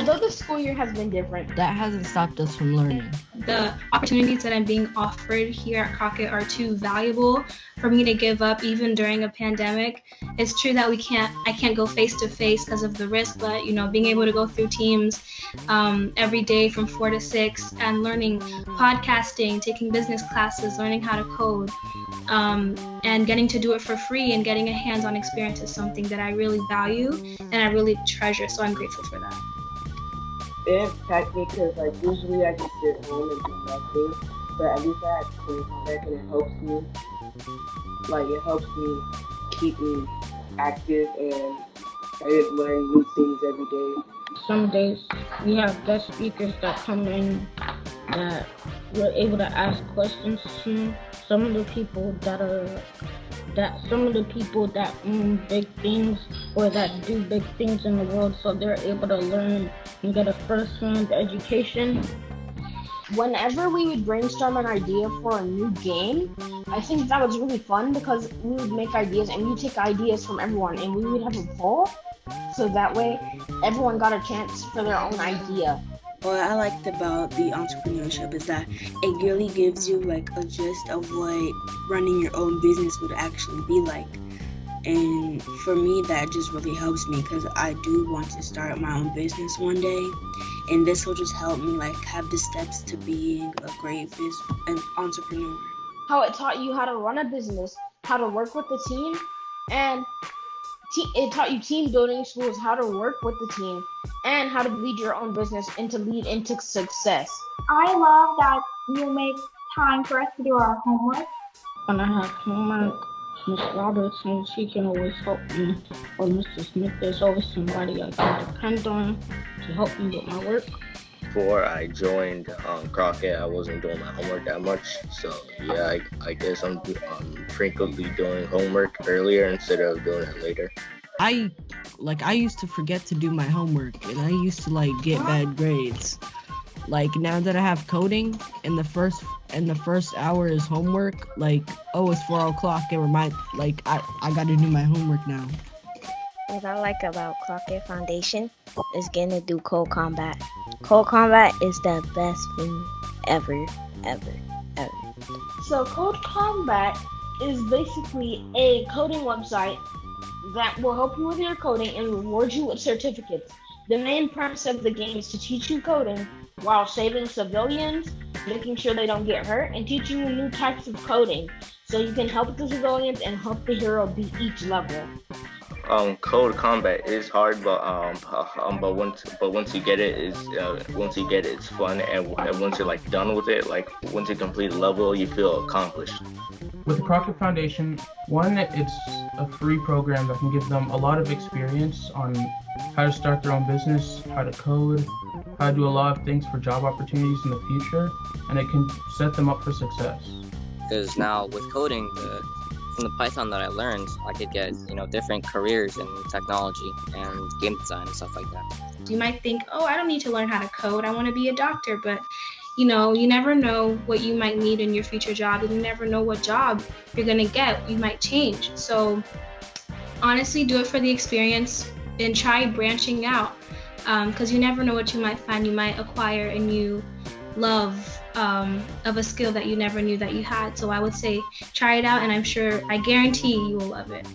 although the school year has been different, that hasn't stopped us from learning. The opportunities that I'm being offered here at Crockett are too valuable for me to give up even during a pandemic. It's true that I can't go face to face because of the risk, but being able to go through Teams every day from 4 to 6 and learning podcasting, taking business classes, learning how to code, and getting to do it for free and getting a hands-on experience is something that I really value and I really treasure, so I'm grateful for that. It impacted me because usually I just sit home and do nothing, but at least I have Code Combat and it helps me keep me active and I learn new things every day. Some days we have guest speakers that come in that we're able to ask questions to. Some of the people that own big things or that do big things in the world, so they're able to learn and get a first-hand education. Whenever we would brainstorm an idea for a new game, I think that was really fun because we would make ideas and we take ideas from everyone and we would have a poll, so that way everyone got a chance for their own idea. What I liked about the entrepreneurship is that it really gives you a gist of what running your own business would actually be like. And for me, that just really helps me because I do want to start my own business one day. And this will just help me have the steps to being a great entrepreneur. How it taught you how to run a business, how to work with the team, and it taught you team building skills, how to work with the team, and how to lead your own business and to lead into success. I love that you make time for us to do our homework. When I have homework, Miss Robertson, she can always help me. Or Mr. Smith, there's always somebody I can depend on to help me with my work. Before I joined Crockett, I wasn't doing my homework that much. So yeah, I guess I'm frequently doing homework earlier instead of doing it later. I used to forget to do my homework and I used to get bad grades. Now that I have coding and the first hour is homework, it's 4 o'clock, it reminds I gotta do my homework now. What I like about Crockett Foundation is getting to do Code Combat. Code Combat is the best thing ever. So Code Combat is basically a coding website that will help you with your coding and reward you with certificates. The main premise of the game is to teach you coding while saving civilians, making sure they don't get hurt, and teaching you new types of coding so you can help the civilians and help the hero beat each level. Code Combat is hard, but once you get it, it's fun, and once you're done with it, once you complete a level, you feel accomplished. With the Crockett Foundation, it's a free program that can give them a lot of experience on how to start their own business, how to code, how to do a lot of things for job opportunities in the future, and it can set them up for success. Because now with coding, from the Python that I learned, I could get different careers in technology and game design and stuff like that. You might think, I don't need to learn how to code, I want to be a doctor, but you never know what you might need in your future job, and you never know what job you're going to get. You might change. So honestly, do it for the experience and try branching out, because you never know what you might find. You might acquire a new love of a skill that you never knew that you had. So I would say try it out, and I guarantee you will love it.